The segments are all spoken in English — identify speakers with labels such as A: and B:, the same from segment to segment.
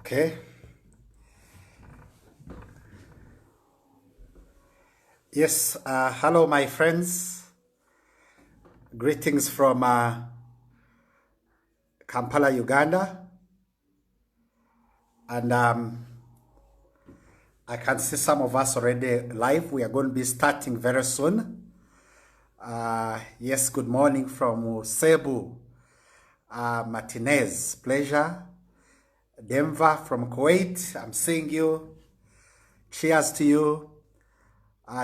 A: Okay. Yes. Hello, my friends. Greetings from Kampala, Uganda. And I can see some of us already live. We are going to be starting very soon. Yes, good morning from Cebu, Martinez. Pleasure. Denver from Kuwait. I'm seeing you. Cheers to you.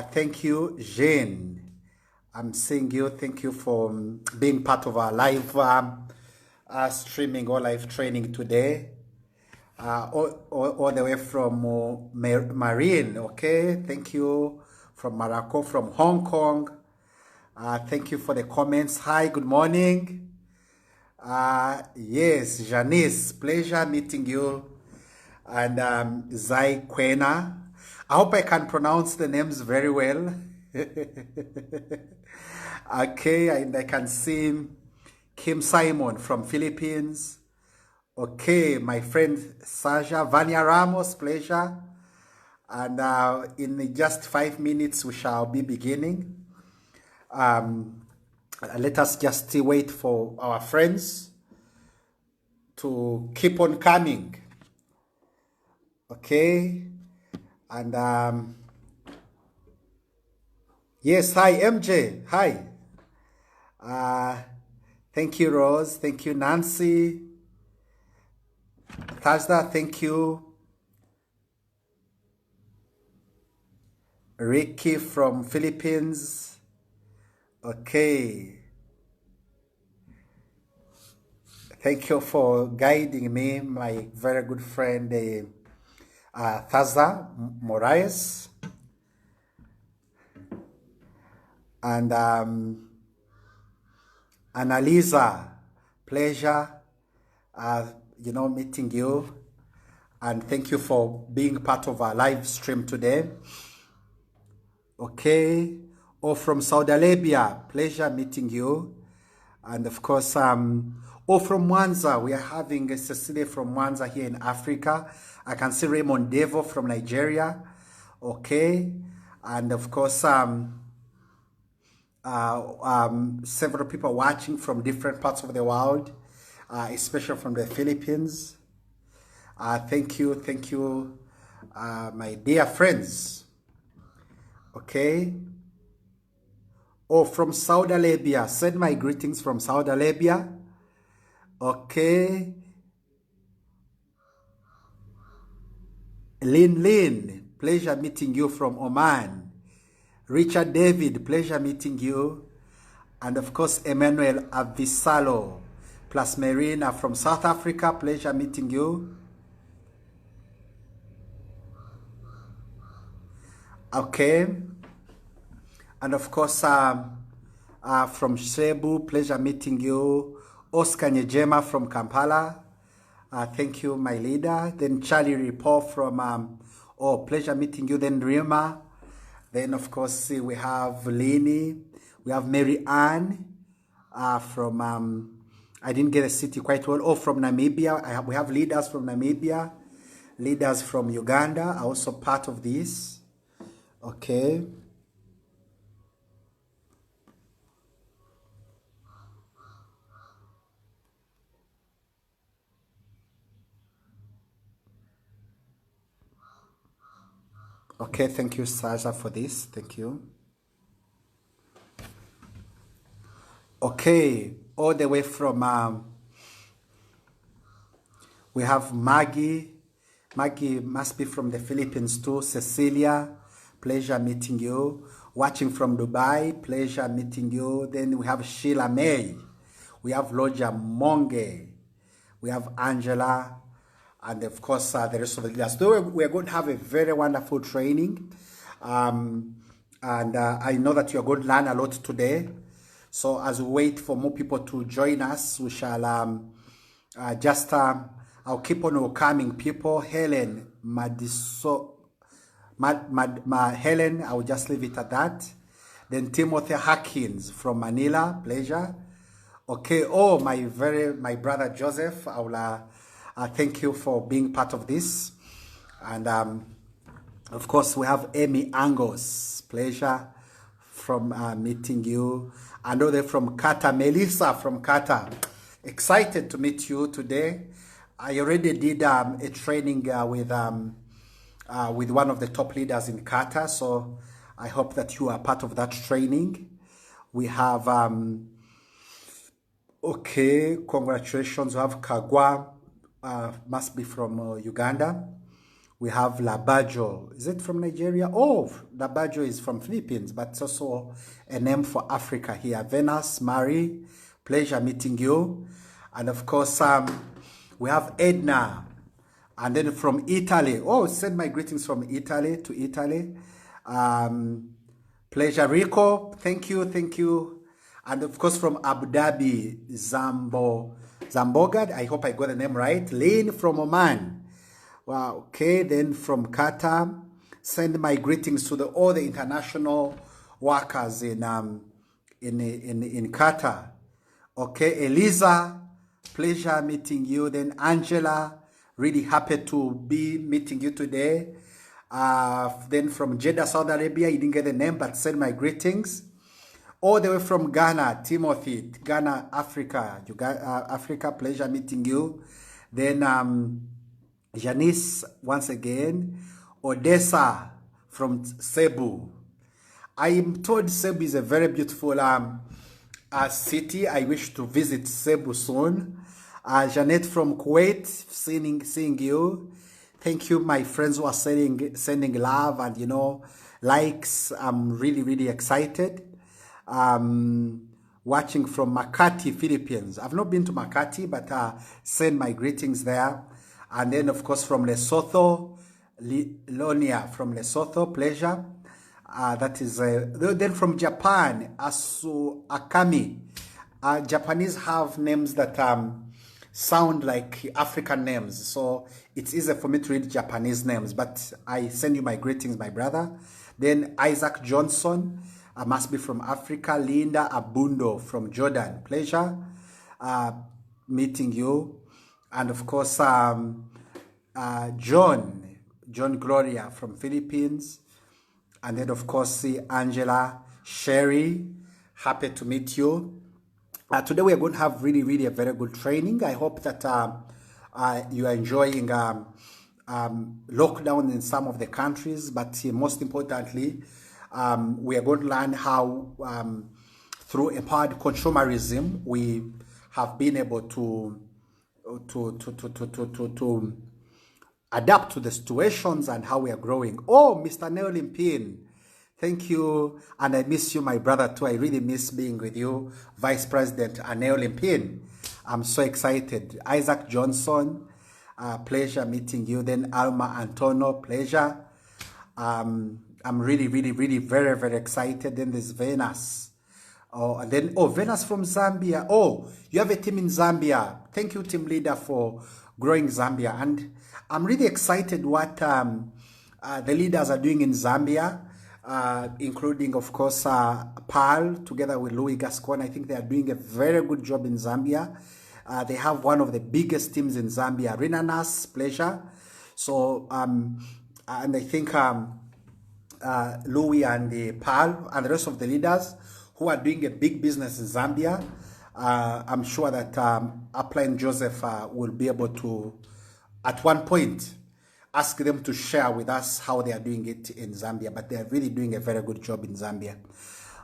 A: Thank you, Jane. I'm seeing you. Thank you for being part of our live streaming or live training today. All the way from Marine. Okay. Thank you from Morocco, from Hong Kong. Thank you for the comments. Hi, good morning. Yes, Janice, pleasure meeting you. And Zai Kwena. I hope I can pronounce the names very well. Okay, and I can see Kim Simon from Philippines. Okay, my friend Saja Vania Ramos, pleasure. And in just 5 minutes, we shall be beginning. Let us just wait for our friends to keep on coming. Okay. And yes, hi MJ, hi. Thank you, Rose. Thank you, Nancy. Thursday, thank you. Ricky from Philippines. Okay. Thank you for guiding me, my very good friend, Thursday Moraes. And Annalisa, pleasure, meeting you. And thank you for being part of our live stream today. Okay. Or from Saudi Arabia, pleasure meeting you. And of course, or from Mwanza, we are having Cecilia from Mwanza here in Africa. I can see Raymond Devo from Nigeria. Okay. And of course, several people watching from different parts of the world, especially from the Philippines. Thank you, my dear friends. Okay. Oh, from Saudi Arabia. Send my greetings from Saudi Arabia. Okay. Lin, pleasure meeting you from Oman. Richard David, pleasure meeting you. And of course, Emmanuel Avisalo plus Marina from South Africa, pleasure meeting you. Okay. And of course, from Cebu, pleasure meeting you. Oscar Nyejema from Kampala. Thank you, my leader. Then Charlie Ripo from, pleasure meeting you. Then Rima. Then, of course, we have Lini. We have Mary Ann from, I didn't get a city quite well. Oh, from Namibia. We have leaders from Namibia. Leaders from Uganda are also part of this. Okay. Okay, thank you, Sasha, for this. Thank you. Okay, all the way from, we have Maggie. Maggie must be from the Philippines too. Cecilia, pleasure meeting you. Watching from Dubai, pleasure meeting you. Then we have Sheila May. We have Loja Monge. We have Angela. And of course, the rest of the leaders. So we are going to have a very wonderful training. And I know that you are going to learn a lot today. So as we wait for more people to join us, we shall I'll keep on welcoming people. Helen Helen, I will just leave it at that. Then Timothy Harkins from Manila, pleasure. Okay, oh, my brother Joseph, Thank you for being part of this. And of course, we have Amy Angos. Pleasure from meeting you. And they're from Qatar. Melissa from Qatar. Excited to meet you today. I already did a training with one of the top leaders in Qatar. So I hope that you are part of that training. We have, okay, congratulations. We have Kagwa, must be from Uganda. We have Labajo. Is it from Nigeria? Oh, Labajo is from Philippines, but it's also a name for Africa here. Venus, Marie, pleasure meeting you. And of course, we have Edna. And then from Italy. Oh, send my greetings from Italy to Italy. Pleasure, Rico. Thank you, thank you. And of course, from Abu Dhabi, Zambogad. I hope I got the name right. Lynn from Oman. Wow. Okay. Then from Qatar, send my greetings to all the international workers in Qatar. Okay, Eliza. Pleasure meeting you. Then Angela. Really happy to be meeting you today. Then from Jeddah, Saudi Arabia, you didn't get the name, but send my greetings. All the way from Ghana, Timothy, Ghana, Africa. Africa, pleasure meeting you. Then Janice, once again. Odessa from Cebu. I am told Cebu is a very beautiful city. I wish to visit Cebu soon. Janet from Kuwait, seeing you. Thank you, my friends who are sending love and, you know, likes. I'm really, really excited. Watching from Makati, Philippines. I've not been to Makati, but send my greetings there. And then, of course, from Lesotho, Lonia from Lesotho, pleasure. That is, then from Japan, Asu Akami. Japanese have names that sound like African names, so it's easier for me to read Japanese names, but I send you my greetings, my brother. Then Isaac Johnson, must be from Africa. Linda Abundo from Jordan, pleasure meeting you. And of course, John Gloria from Philippines. And then of course, Angela Sherry, happy to meet you. Today we are going to have really, really a very good training. I hope that you are enjoying lockdown in some of the countries, but most importantly, we are going to learn how through empowered consumerism we have been able to adapt to the situations and how we are growing. Oh, Mr. Neolimpin. Thank you, and I miss you, my brother, too. I really miss being with you, Vice President Aneo Limpin. I'm so excited. Isaac Johnson, pleasure meeting you. Then Alma Antonio, pleasure. I'm really, really, really very, very excited. Then there's Venus. Oh, and then, Venus from Zambia. Oh, you have a team in Zambia. Thank you, team leader, for growing Zambia. And I'm really excited what the leaders are doing in Zambia. Including, of course, Paul, together with Louis Gascon. I think they are doing a very good job in Zambia. They have one of the biggest teams in Zambia, Renanas, pleasure. So, and I think Louis and Paul and the rest of the leaders who are doing a big business in Zambia, I'm sure that Upline Joseph will be able to, at one point, ask them to share with us how they are doing it in Zambia, but they are really doing a very good job in Zambia.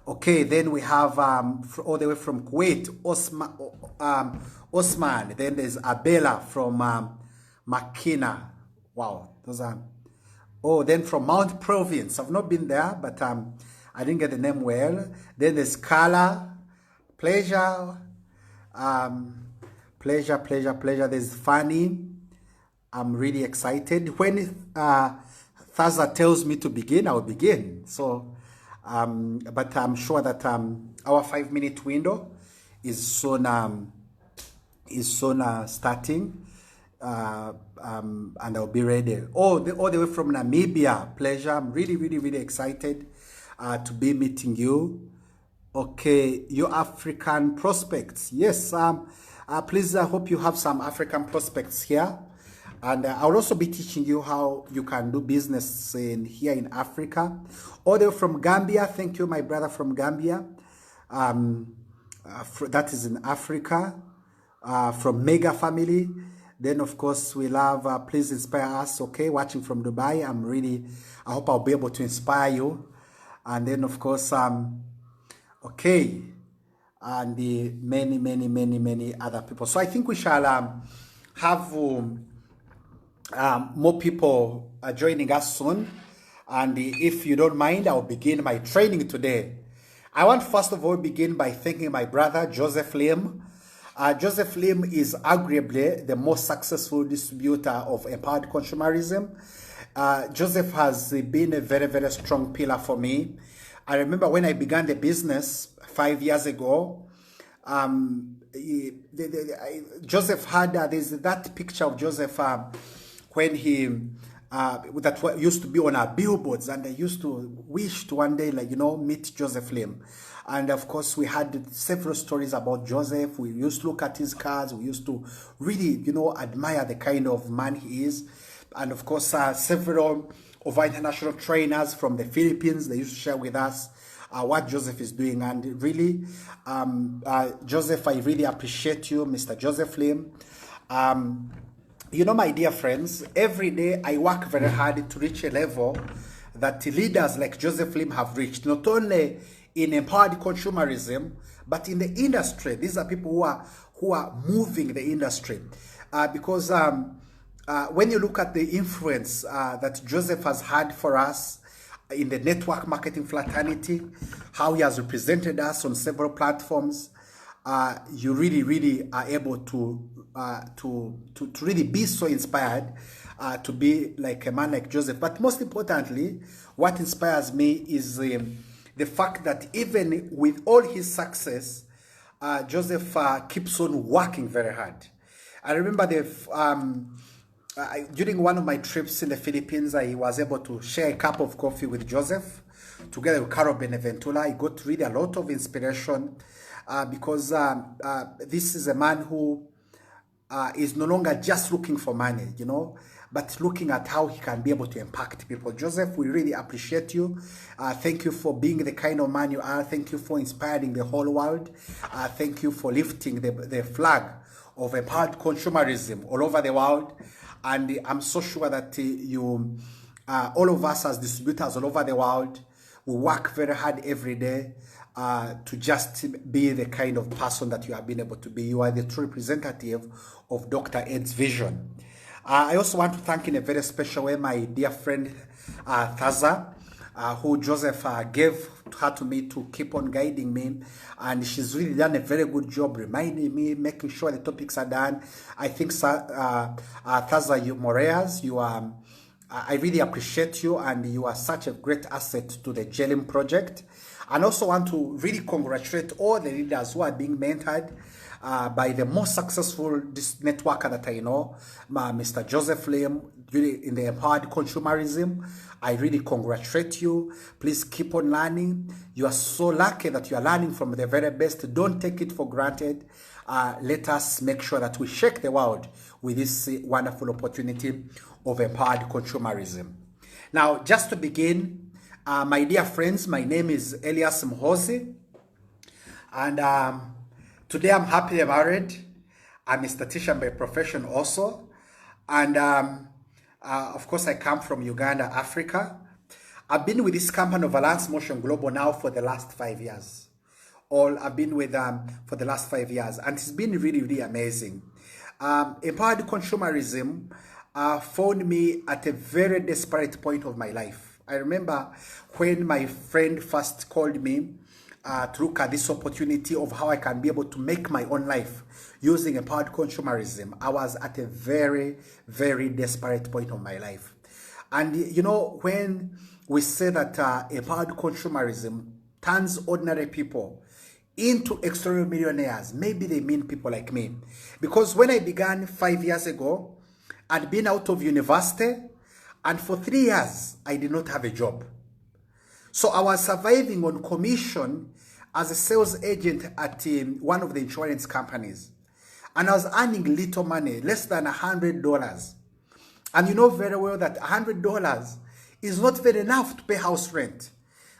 A: Okay, then we have all the way from Kuwait, Osman. Then there's Abela from Makina. Wow, those are. Oh, then from Mount Province. I've not been there, but I didn't get the name well. Then there's Kala, pleasure, pleasure. There's Fanny. I'm really excited. When Thaza tells me to begin, I will begin. So, but I'm sure that our 5-minute window is soon starting, and I'll be ready. All the way from Namibia, pleasure. I'm really, really, really excited to be meeting you. Okay, your African prospects. Yes, Please, I hope you have some African prospects here. And I will also be teaching you how you can do business here in Africa. Order from Gambia. Thank you, my brother from Gambia. That is in Africa. From Mega Family. Then, of course, we love Please Inspire Us. Okay, watching from Dubai. I hope I'll be able to inspire you. And then, of course, okay. And the many other people. So I think we shall have more people joining us soon. And if you don't mind, I'll begin my training today. I want first of all begin by thanking my brother Joseph Lim. Joseph Lim is arguably the most successful distributor of empowered consumerism. Joseph has been a very strong pillar for me. I remember when I began the business 5 years ago, Joseph had, there's that picture of Joseph when he, that used to be on our billboards, and I used to wish to one day, meet Joseph Lim. And of course, we had several stories about Joseph. We used to look at his cars. We used to really, admire the kind of man he is. And of course, several of our international trainers from the Philippines, they used to share with us what Joseph is doing. And really, Joseph, I really appreciate you, Mr. Joseph Lim. My dear friends, every day I work very hard to reach a level that leaders like Joseph Lim have reached, not only in empowered consumerism, but in the industry. These are people who are moving the industry. Because when you look at the influence that Joseph has had for us in the network marketing fraternity, how he has represented us on several platforms, you really are able to really be so inspired to be like a man like Joseph. But most importantly, what inspires me is the fact that even with all his success, Joseph keeps on working very hard. I remember during one of my trips in the Philippines, I was able to share a cup of coffee with Joseph, together with Carol Beneventura. I got really a lot of inspiration because this is a man who is no longer just looking for money, but looking at how he can be able to impact people. Joseph, we really appreciate you. Thank you for being the kind of man you are. Thank you for inspiring the whole world. Thank you for lifting the flag of empowered consumerism all over the world. And I'm so sure that all of us as distributors all over the world, we work very hard every day to just be the kind of person that you have been able to be. You are the true representative of Dr. Ed's vision. I also want to thank in a very special way my dear friend Thaza, who Joseph gave her to me to keep on guiding me, and she's really done a very good job reminding me, making sure the topics are done. I think Thaza Moreas, I really appreciate you, and you are such a great asset to the JELIM project. And also want to really congratulate all the leaders who are being mentored by the most successful networker that I know, Mr. Joseph Lim, really in the empowered consumerism. I really congratulate you. Please keep on learning. You are so lucky that you are learning from the very best. Don't take it for granted. Let us make sure that we shake the world with this wonderful opportunity of empowered consumerism. Now, just to begin, my dear friends, my name is Elias Muhoozi, and today I'm happily married. I'm a statistician by profession also, and of course I come from Uganda, Africa. I've been with this company of Alliance Motion Global now for the last 5 years. I've been with for the last 5 years, and it's been really amazing. Empowered consumerism found me at a very desperate point of my life. I remember when my friend first called me to look at this opportunity of how I can be able to make my own life using empowered consumerism. I was at a very desperate point of my life. And when we say that empowered consumerism turns ordinary people into extraordinary millionaires, maybe they mean people like me. Because when I began 5 years ago, I'd been out of university, and for 3 years, I did not have a job. So I was surviving on commission as a sales agent at one of the insurance companies. and I was earning little money, less than $100. And you know very well that $100 is not very enough to pay house rent.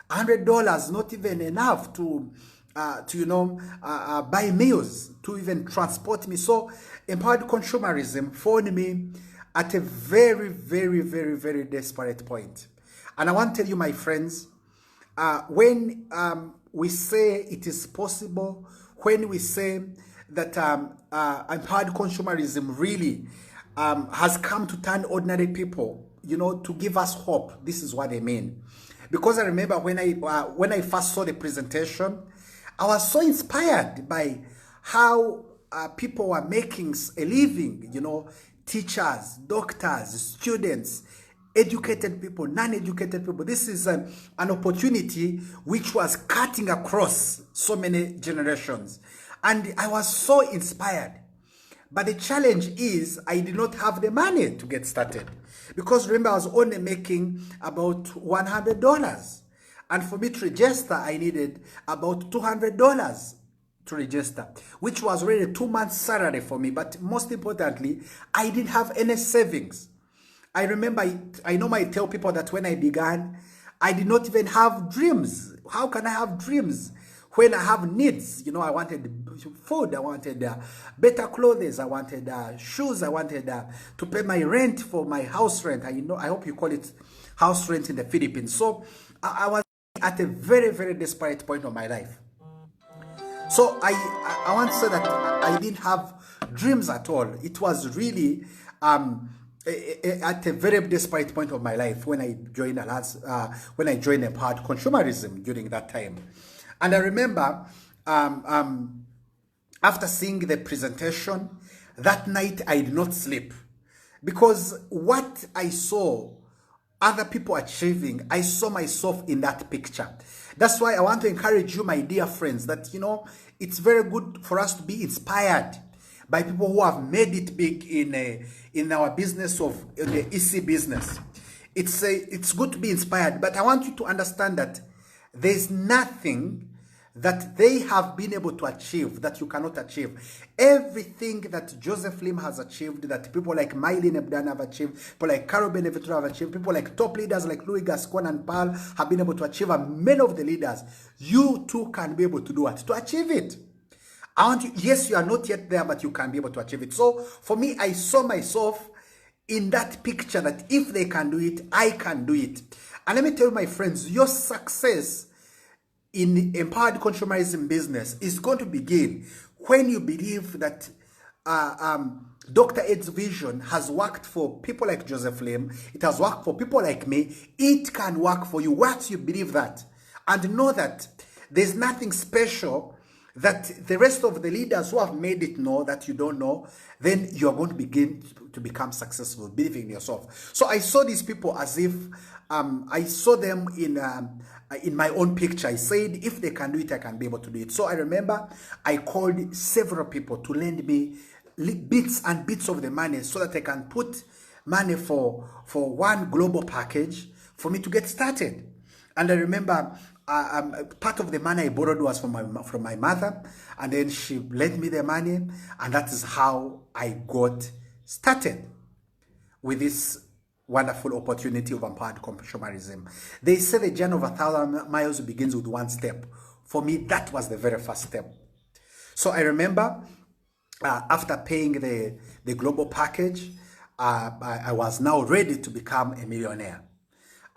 A: $100 not even enough to buy meals, to even transport me. So empowered consumerism phoned me at a very, very, very, very desperate point. And I want to tell you, my friends, when we say it is possible, when we say that empowered consumerism really has come to turn ordinary people, to give us hope, this is what I mean. Because I remember when I first saw the presentation, I was so inspired by how people were making a living, teachers, doctors, students, educated people, non-educated people. This is an opportunity which was cutting across so many generations. And I was so inspired. But the challenge is I did not have the money to get started. Because remember, I was only making about $100. And for me to register, I needed about $200 to register, which was really 2 months' salary for me. But most importantly, I didn't have any savings. I remember, I normally tell people that when I began, I did not even have dreams. How can I have dreams when I have needs? I wanted food, I wanted better clothes, I wanted shoes, I wanted to pay my rent for my house rent. I hope you call it house rent in the Philippines. So I was at a very, very desperate point of my life. So I want to say that I didn't have dreams at all. It was really at a very desperate point of my life when I joined empowered consumerism during that time. And I remember after seeing the presentation, that night I did not sleep, because what I saw other people achieving, I saw myself in that picture. That's why I want to encourage you, my dear friends, that it's very good for us to be inspired by people who have made it big in our business of the EC business. It's good to be inspired, but I want you to understand that there's nothing that they have been able to achieve that you cannot achieve. Everything that Joseph Lim has achieved, that people like Mylene Ebdan have achieved, people like Carol Beneviento have achieved, people like top leaders like Louis Gascon and Paul have been able to achieve, and many of the leaders, you too can be able to do what? To achieve it. Yes, you are not yet there, but you can be able to achieve it. So for me, I saw myself in that picture that if they can do it, I can do it. And let me tell you, my friends, your success in empowered consumerism business is going to begin when you believe that Dr. Ed's vision has worked for people like Joseph Lim. It has worked for people like me. It can work for you once you believe that, and know that there's nothing special that the rest of the leaders who have made it know that you don't know. Then you're going to begin to become successful, believing in yourself. So I saw these people as if I saw them in my own picture. I said, if they can do it, I can be able to do it. So I remember I called several people to lend me bits and bits of the money so that I can put money for one global package for me to get started. And I remember part of the money I borrowed was from my mother, and then she lent me the money, and that is how I got started with this wonderful opportunity of empowered consumerism. They say the journey of 1,000 miles begins with one step. For me, that was the very first step. So I remember after paying the global package, I was now ready to become a millionaire.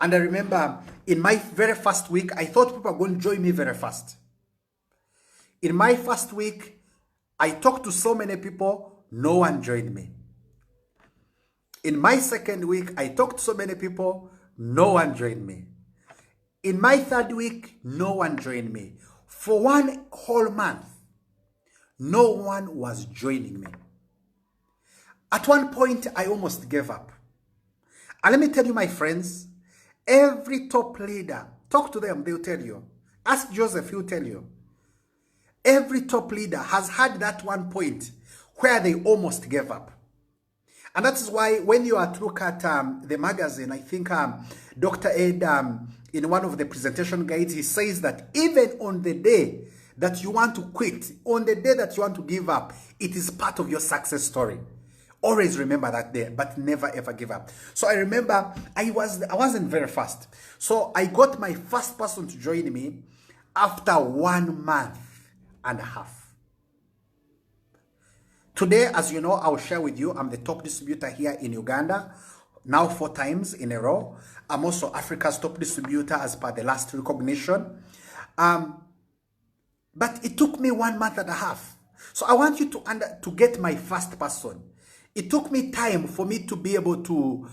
A: And I remember in my very first week, I thought people were going to join me very fast. In my first week, I talked to so many people, no one joined me. In my second week, I talked to so many people, no one joined me. In my third week, no one joined me. For one whole month, no one was joining me. At one point, I almost gave up. And let me tell you, my friends, every top leader, talk to them, they'll tell you. Ask Joseph, he'll tell you. Every top leader has had that one point where they almost gave up. And that is why when you are to look at the magazine, I think Dr. Ed, in one of the presentation guides, he says that even on the day that you want to quit, on the day that you want to give up, it is part of your success story. Always remember that day, but never ever give up. So I remember I wasn't very fast. So I got my first person to join me after 1 month and a half. Today, as you know, I'll share with you, I'm the top distributor here in Uganda, now 4 times in a row. I'm also Africa's top distributor as per the last recognition. But it took me 1 month and a half. So I want you to get my first person. It took me time for me to be able to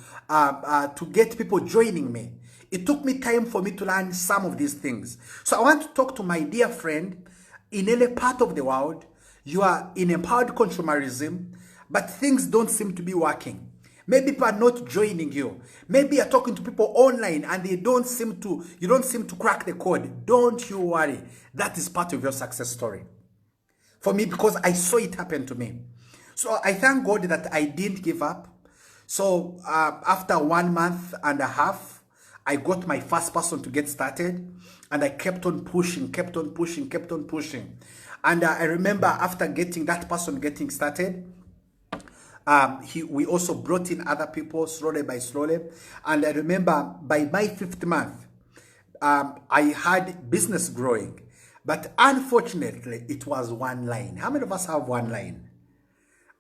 A: get people joining me. It took me time for me to learn some of these things. So I want to talk to my dear friend in any part of the world. You are in empowered consumerism, but things don't seem to be working. Maybe people are not joining you. Maybe you're talking to people online and you don't seem to crack the code. Don't you worry. That is part of your success story. For me, because I saw it happen to me. So I thank God that I didn't give up. So after 1 month and a half, I got my first person to get started, and I kept on pushing. And I remember after getting that person getting started, we also brought in other people slowly by slowly. And I remember by my 5th month, I had business growing. But unfortunately, it was one line. How many of us have one line?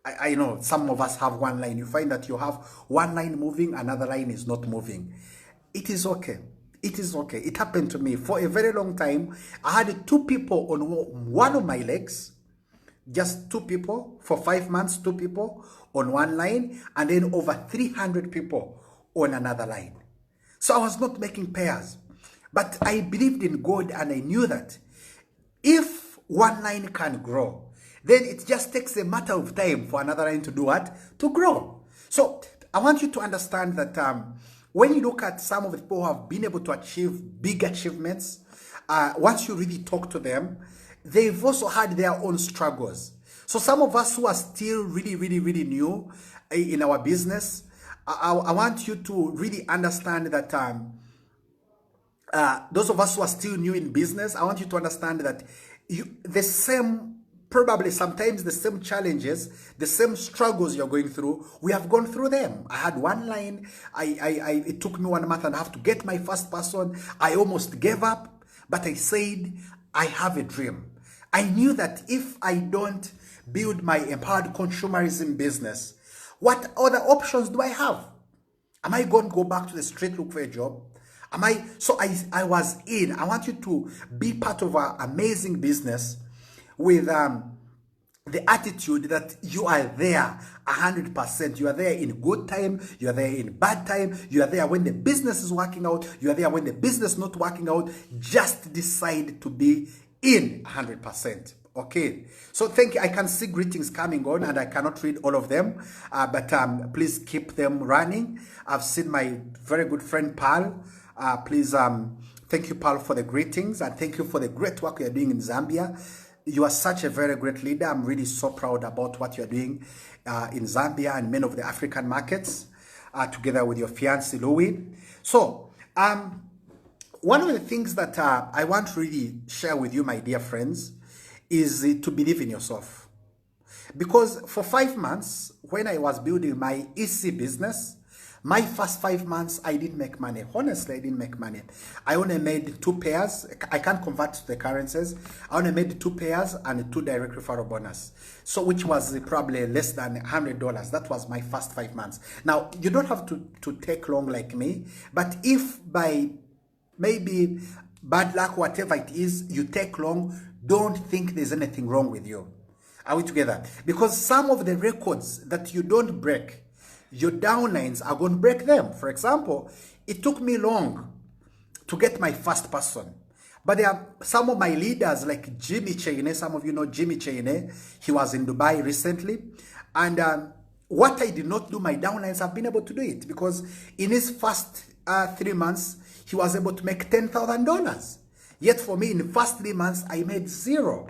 A: I know some of us have one line. You find that you have one line moving, another line is not moving. It is okay. It is okay. It happened to me for a very long time. I had 2 people on one of my legs, just 2 people for 5 months, 2 people on one line, and then over 300 people on another line. So I was not making pairs, but I believed in God, and I knew that if one line can grow, then it just takes a matter of time for another line to do what? To grow. So I want you to understand that when you look at some of the people who have been able to achieve big achievements, once you really talk to them, they've also had their own struggles. So some of us who are still really new in our business, I want you to really understand that those of us who are still new in business, I want you to understand that probably sometimes the same challenges, the same struggles you're going through, we have gone through them. I had one line. It took me 1 month and a half to get my first person. I almost gave up, but I said, I have a dream. I knew that if I don't build my empowered consumerism business, what other options do I have? Am I going to go back to the street, look for a job? So I was in. I want you to be part of our amazing business with the attitude that you are there 100%. You are there in good time. You are there in bad time. You are there when the business is working out. You are there when the business is not working out. Just decide to be in 100%. Okay, so thank you. I can see greetings coming on, and I cannot read all of them, but please keep them running. I've seen my very good friend Paul. Please, thank you, Paul, for the greetings, and thank you for the great work you're doing in Zambia. You are such a very great leader. I'm really so proud about what you're doing in Zambia and many of the African markets, together with your fiancé, Louis. So, one of the things that I want to really share with you, my dear friends, is to believe in yourself. Because for 5 months, when I was building my EC business, my first 5 months, I didn't make money. Honestly, I didn't make money. I only made 2 pairs. I can't convert to the currencies. I only made 2 pairs and 2 direct referral bonus. So which was probably less than $100. That was my first 5 months. Now, you don't have to take long like me. But if by maybe bad luck, whatever it is, you take long, don't think there's anything wrong with you. Are we together? Because some of the records that you don't break, your downlines are going to break them. For example, it took me long to get my first person. But there are some of my leaders like Jimmy Chaine. Some of you know Jimmy Chaine. He was in Dubai recently. And what I did not do, my downlines have been able to do it. Because in his first 3 months, he was able to make $10,000. Yet for me, in the first 3 months, I made 0.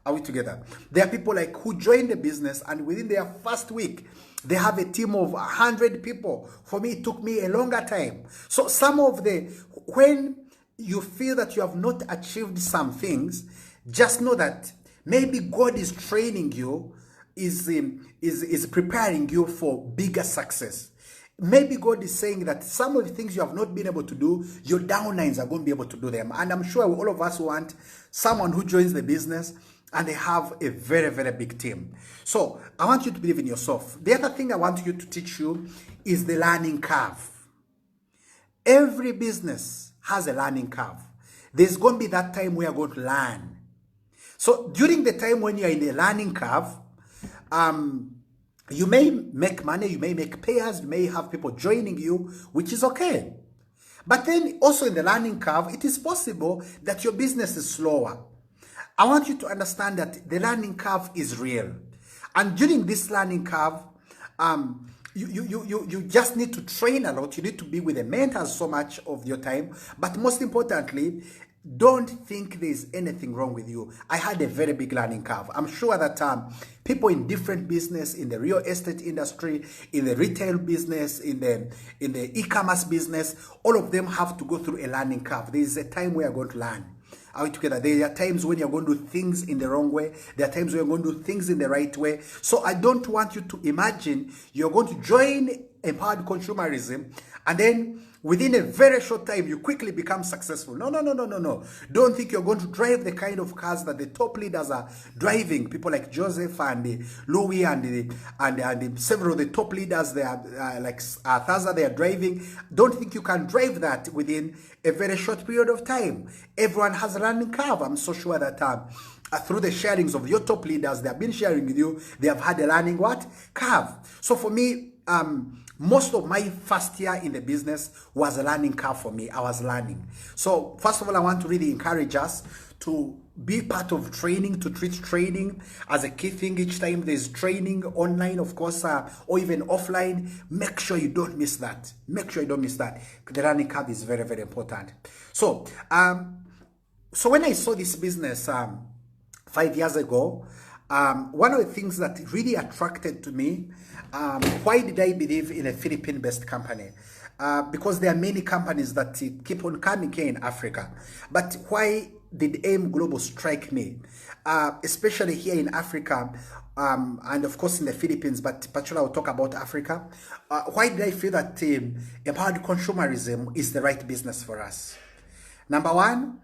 A: Are we together? There are people like who joined the business, and within their first week, they have a team of 100 people. For me, it took me a longer time. So when you feel that you have not achieved some things, just know that maybe God is training you, is preparing you for bigger success. Maybe God is saying that some of the things you have not been able to do, your downlines are going to be able to do them. And I'm sure all of us want someone who joins the business and they have a very, very big team. So I want you to believe in yourself. The other thing I want you to teach you is the learning curve. Every business has a learning curve. There's going to be that time we are going to learn. So during the time when you're in the learning curve, you may make money, you may make payers, you may have people joining you, which is okay. But then also in the learning curve, it is possible that your business is slower. I want you to understand that the learning curve is real. And during this learning curve, you just need to train a lot. You need to be with the mentors so much of your time. But most importantly, don't think there's anything wrong with you. I had a very big learning curve. I'm sure that people in different business, in the real estate industry, in the retail business, in the e-commerce business, all of them have to go through a learning curve. There is a time we are going to learn. Are we together? There are times when you're going to do things in the wrong way. There are times when you're going to do things in the right way. So I don't want you to imagine you're going to join empowered consumerism and then within a very short time, you quickly become successful. No. Don't think you're going to drive the kind of cars that the top leaders are driving. People like Joseph and Louis and several of the top leaders, they are like Thaza, they are driving. Don't think you can drive that within a very short period of time. Everyone has a learning curve. I'm so sure that through the sharings of your top leaders, they have been sharing with you, they have had a learning what? Curve. So for me, most of my first year in the business was a learning curve for me. I was learning. So first of all, I want to really encourage us to be part of training, to treat training as a key thing. Each time there's training online, of course, or even offline, make sure you don't miss that. Make sure you don't miss that. The learning curve is very, very important. So, so when I saw this business 5 years ago, one of the things that really attracted to me, why did I believe in a Philippine-based company? Because there are many companies that keep on coming here in Africa. But why did AIM Global strike me? Especially here in Africa, and of course in the Philippines, but particularly I'll talk about Africa. Why did I feel that empowered consumerism is the right business for us? Number one,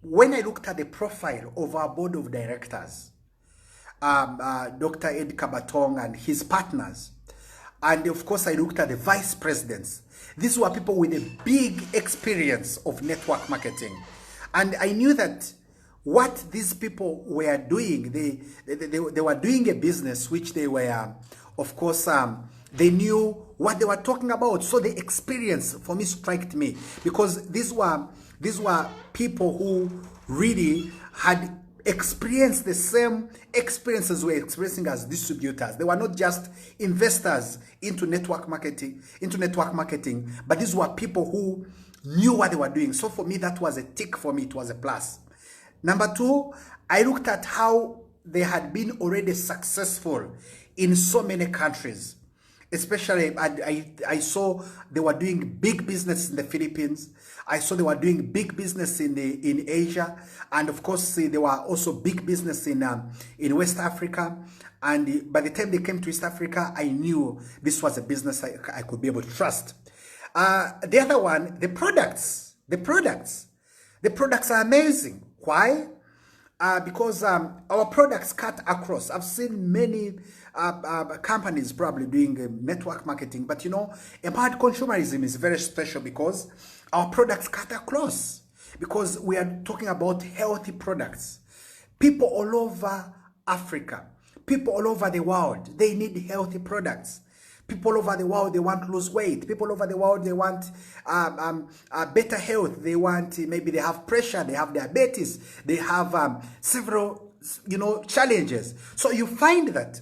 A: when I looked at the profile of our board of directors, Dr. Ed Kabatong and his partners, and of course I looked at the vice presidents. These were people with a big experience of network marketing. And I knew that what these people were doing, they were doing a business which they were, of course, they knew what they were talking about. So the experience for me struck me, because these were people who really had experienced the same experiences we're experiencing as distributors. They were not just investors into network marketing, but these were people who knew what they were doing. So for me, that was a tick for me. It was a plus. Number two, I looked at how they had been already successful in so many countries. Especially, I saw they were doing big business in the Philippines. I saw they were doing big business in Asia, and of course, they were also big business in West Africa. And by the time they came to East Africa, I knew this was a business I could be able to trust. The other one, the products. The products are amazing. Why? Because our products cut across. I've seen many companies probably doing network marketing, but you know, empowered consumerism is very special because our products cut across, because we are talking about healthy products. People all over Africa, people all over the world, they need healthy products. People all over the world, they want to lose weight. People all over the world, they want better health. They want, maybe they have pressure, they have diabetes, they have several, you know, challenges. So you find that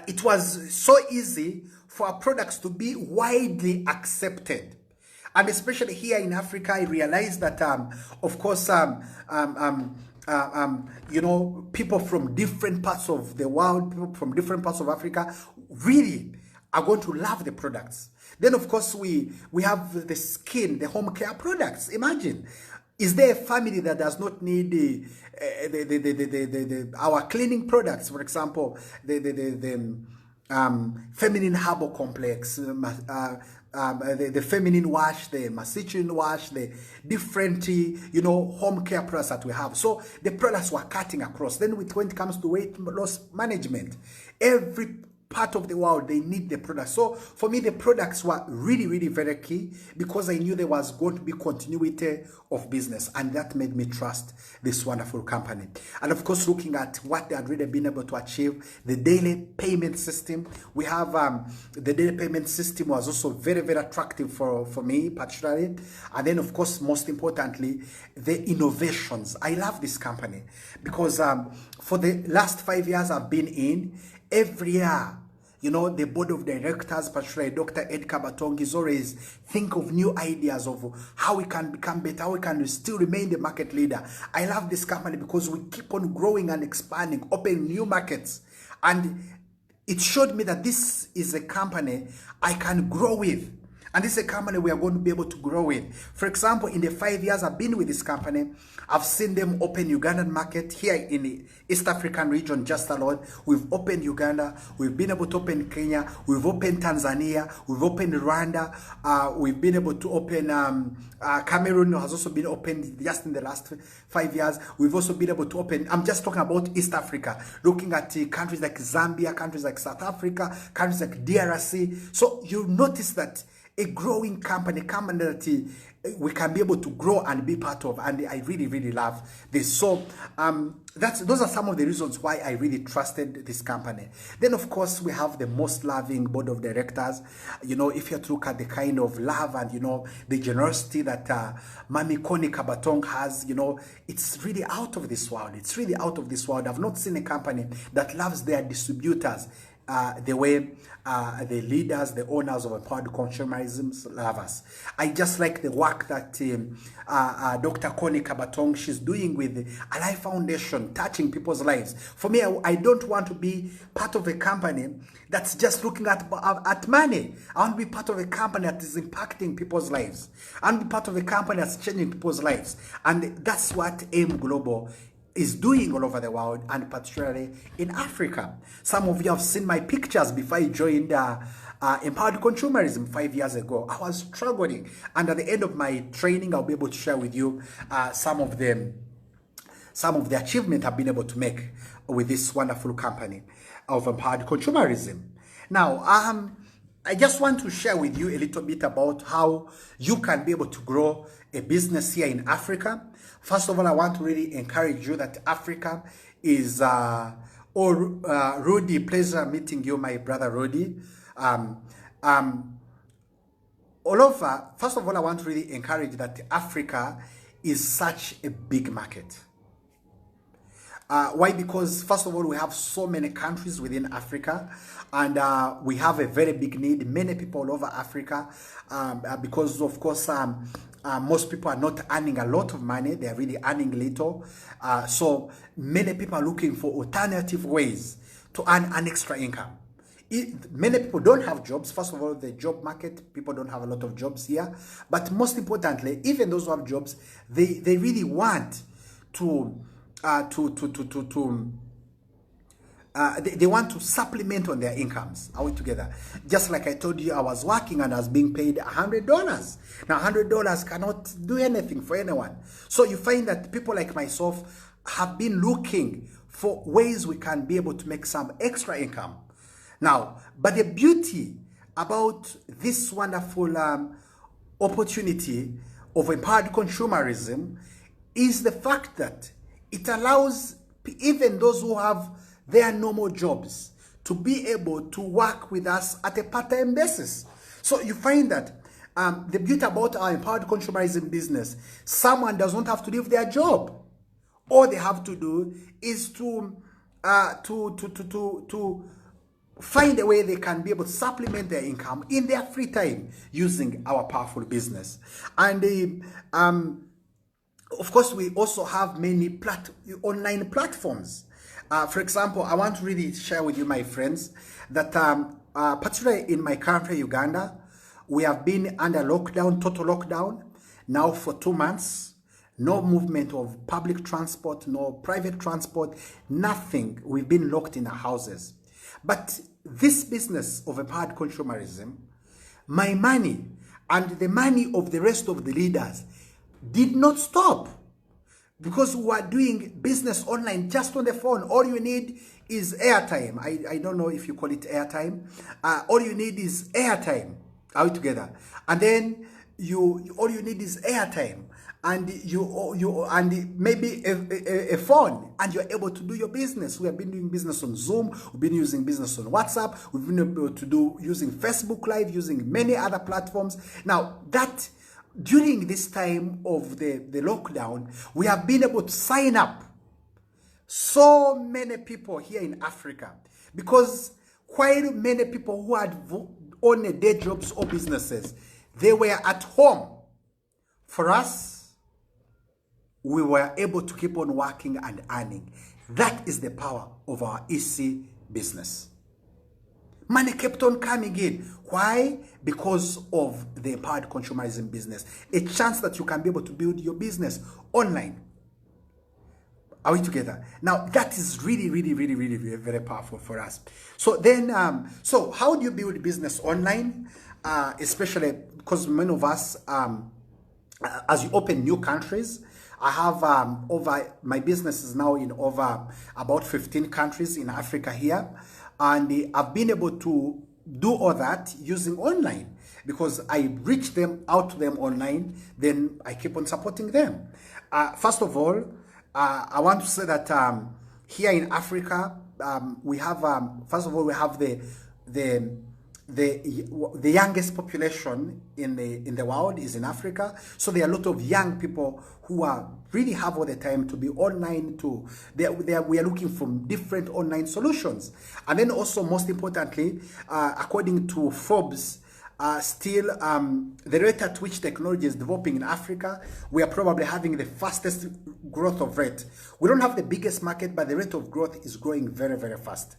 A: it was so easy for our products to be widely accepted. And especially here in Africa, I realized that, of course, you know, people from different parts of the world, people from different parts of Africa, really are going to love the products. Then, of course, we have the skin, the home care products. Imagine, Is there a family that does not need our cleaning products? For example, feminine herbal complex, the feminine wash, the masculine wash, the different, home care products that we have. So the products were cutting across. Then when it comes to weight loss management, every part of the world, they need the products. So for me, the products were really, really very key, because I knew there was going to be continuity of business, and that made me trust this wonderful company. And of course, looking at what they had really been able to achieve, the daily payment system, we have the daily payment system was also very, very attractive for me particularly. And then of course, most importantly, the innovations. I love this company because for the last 5 years I've been in, every year, the board of directors, particularly Dr. Ed Kabatong, is always think of new ideas of how we can become better, how we can still remain the market leader. I love this company because we keep on growing and expanding, opening new markets. And it showed me that this is a company I can grow with. And this is a company we are going to be able to grow with. For example, in the 5 years I've been with this company, I've seen them open Ugandan market here in the East African region just alone. We've opened Uganda. We've been able to open Kenya. We've opened Tanzania. We've opened Rwanda. We've been able to open Cameroon has also been opened just in the last 5 years. We've also been able to open, I'm just talking about East Africa, looking at countries like Zambia, countries like South Africa, countries like DRC. So you notice that a growing company that we can be able to grow and be part of, and I really, really love this. So those are some of the reasons why I really trusted this company. Then of course we have the most loving board of directors. If you look at the kind of love and the generosity that Mami Connie Kabatong has, it's really out of this world. It's really out of this world. I've not seen a company that loves their distributors the way the leaders, the owners of Empowered Consumerism love us. I just like the work that Dr. Connie Kabatong, she's doing with the Alive Foundation, touching people's lives. For me, I don't want to be part of a company that's just looking at money. I want to be part of a company that is impacting people's lives. I want to be part of a company that's changing people's lives. And that's what AIM Global is doing all over the world, and particularly in Africa. Some of you have seen my pictures before I joined Empowered Consumerism 5 years ago. I was struggling, and at the end of my training, I'll be able to share with you some of the achievement I've been able to make with this wonderful company of Empowered Consumerism. Now, I just want to share with you a little bit about how you can be able to grow a business here in Africa. First of all, I want to really encourage you that Africa is, Rudy, pleasure meeting you, my brother Rudy. First of all, I want to really encourage that Africa is such a big market. Why? Because first of all, we have so many countries within Africa, and we have a very big need. Many people all over Africa, because of course most people are not earning a lot of money. They are really earning little. So many people are looking for alternative ways to earn an extra income. Many people don't have jobs. First of all, the job market, people don't have a lot of jobs here. But most importantly, even those who have jobs, they really want they want to supplement on their incomes. Are we together? Just like I told you, I was working and I was being paid $100. Now, $100 cannot do anything for anyone. So you find that people like myself have been looking for ways we can be able to make some extra income. Now, but the beauty about this wonderful opportunity of empowered consumerism is the fact that it allows even those who have their normal jobs to be able to work with us at a part-time basis. So you find that the beauty about our empowered consumerism business, someone does not have to leave their job. All they have to do is to find a way they can be able to supplement their income in their free time using our powerful business. And of course, we also have many online platforms. For example, I want to really share with you, my friends, that particularly in my country, Uganda, we have been under lockdown, total lockdown, now for 2 months. No movement of public transport, no private transport, nothing. We've been locked in our houses. But this business of empowered consumerism, my money and the money of the rest of the leaders did not stop, because we are doing business online just on the phone. All you need is airtime. I don't know if you call it airtime. All you need is airtime. Are we together? And then all you need is airtime, and and maybe a phone, and you're able to do your business. We have been doing business on Zoom. We've been using business on WhatsApp. We've been able to do using Facebook Live, using many other platforms. Now that during this time of the lockdown, we have been able to sign up so many people here in Africa, because quite many people who had owned day jobs or businesses, they were at home. For us, we were able to keep on working and earning. That is the power of our EC business. Money kept on coming in. Why? Because of the empowered consumerism business. A chance that you can be able to build your business online. Are we together? Now, that is really, really, really, really, really very powerful for us. So then, so how do you build business online? Especially because many of us, as you open new countries, I have my business is now in over about 15 countries in Africa here. And I've been able to do all that using online, because I reach them out to them online, then I keep on supporting them. First of all, I want to say that here in Africa, we have first of all, we have the youngest population in the world is in Africa. So there are a lot of young people who are really have all the time to be online. We are looking for different online solutions. And then also, most importantly, according to Forbes, still the rate at which technology is developing in Africa, we are probably having the fastest growth of rate. We don't have the biggest market, but the rate of growth is growing very, very fast.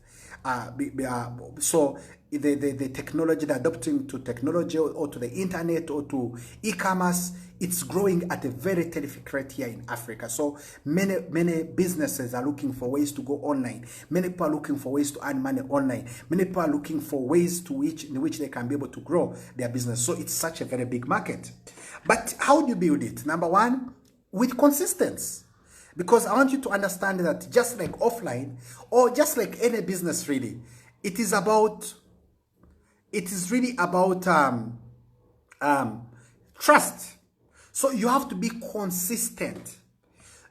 A: So the technology, the adopting to technology or to the internet or to e-commerce, it's growing at a very terrific rate here in Africa. So many businesses are looking for ways to go online. Many people are looking for ways to earn money online. Many people are looking for ways in which they can be able to grow their business. So it's such a very big market. But how do you build it? Number one, with consistency. Because I want you to understand that just like offline, or just like any business really, it is really about trust. So you have to be consistent.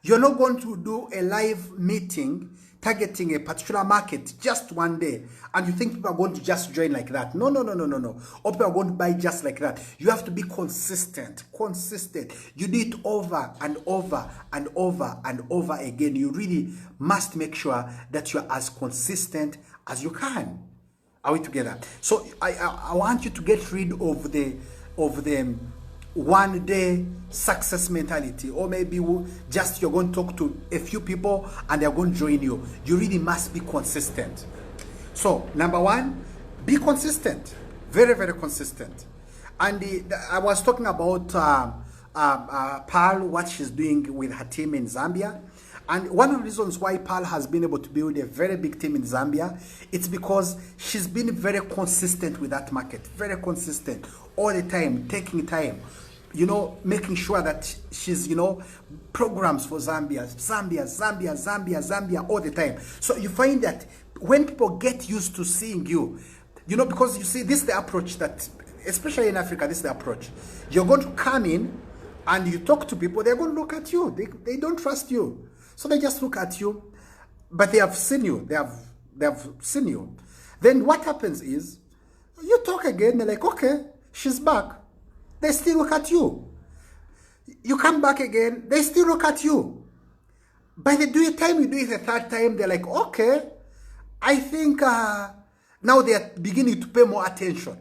A: You're not going to do a live meeting targeting a particular market just one day, and you think people are going to just join like that. No. Or people are going to buy just like that. You have to be consistent. You do it over and over and over and over again. You really must make sure that you're as consistent as you can. Are we together? So I want you to get rid of the one day success mentality, or maybe just you're going to talk to a few people and they're going to join you. You really must be consistent. So number one, be consistent, very, very consistent. And I was talking about Pearl, what she's doing with her team in Zambia. And one of the reasons why Pearl has been able to build a very big team in Zambia, it's because she's been very consistent with that market, very consistent all the time, taking time, making sure that she's, programs for Zambia all the time. So you find that when people get used to seeing you, because you see, this is the approach that, especially in Africa, this is the approach. You're going to come in and you talk to people, they're going to look at you. They don't trust you. So they just look at you, but they have seen you. They have seen you. Then what happens is, you talk again, they're like, okay, she's back. They still look at you. You come back again, they still look at you. By the time you do it the third time, they're like, okay, I think now they're beginning to pay more attention.